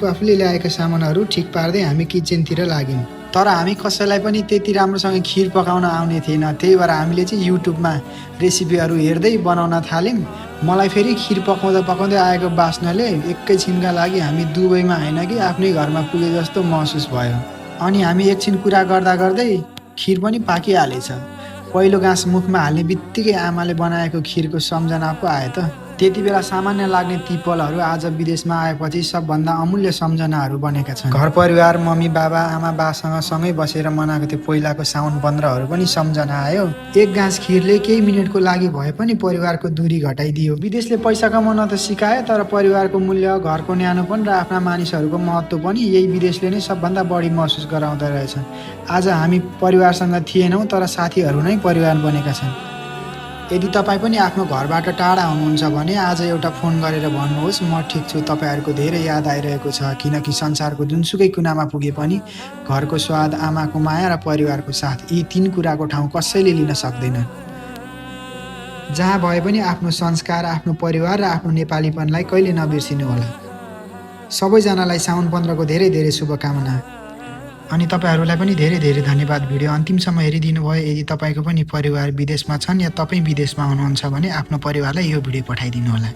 आफूले ल्याएका सामानहरू ठिक पार्दै हामी किचनतिर लाग्यौँ। तर हामी कसैलाई पनि त्यति राम्रोसँग खिर पकाउन आउने थिएन, त्यही भएर हामीले चाहिँ युट्युबमा रेसिपीहरू हेर्दै बनाउन थाल्यौँ। मलाई फेरि खिर पकाउँदा पकाउँदै आएको बास्नाले एकैछिनका लागि हामी दुबईमा होइन कि आफ्नै घरमा पुगे जस्तो महसुस भयो। अनि हामी एकछिन कुरा गर्दा गर्दै खिर पनि पाकिहालेछ। पहिलो गाँस मुखमा हाल्ने बित्तिकै आमाले बनाएको खिरको सम्झना पो आयो त। त्यति बेला सामान्य लाग्ने ती पलहरू आज विदेशमा आएपछि सबभन्दा अमूल्य सम्झनाहरू बनेका छन्। घर परिवार, मम्मी बाबा आमा बासँग सँगै बसेर मनाएको त्यो पहिलाको साउन 15हरू पनि सम्झना आयो। एक गाँस खिरले केही मिनटको लागि भए पनि परिवारको दूरी घटाइदियो। विदेशले पैसा कमाउन त सिकायो, तर परिवारको मूल्य, घरको न्यानोपन र आफ्ना मानिसहरूको महत्त्व पनि यही विदेशले नै सबभन्दा बढी महसुस गराउँदो रहेछ। आज हामी परिवारसँग थिएनौँ, तर साथीहरू नै परिवार बनेका छन्। यदि तपाईँ पनि आफ्नो घरबाट टाढा हुनुहुन्छ भने आज एउटा फोन गरेर भन्नुहोस्, म ठिक छु, तपाईँहरूको धेरै याद आइरहेको छ। किनकि संसारको जुनसुकै कुनामा पुगे पनि घरको स्वाद, आमाको माया र परिवारको साथ, यी 3 कुराको ठाउँ कसैले लिन सक्दैन। जहाँ भए पनि आफ्नो संस्कार, आफ्नो परिवार र आफ्नो नेपालीपनलाई कहिले नबिर्सिनु होला। सबैजनालाई साउन 15को धेरै धेरै शुभकामना। अनि तपाईहरूलाई पनि धेरै धेरै धन्यवाद भिडियो अन्तिमसम्म हेरिदिनु भयो। यदि तपाईँको पनि परिवार विदेशमा छन् या तपाईँ विदेशमा हुनुहुन्छ भने आफ्नो परिवारलाई यो भिडियो पठाइदिनु होला।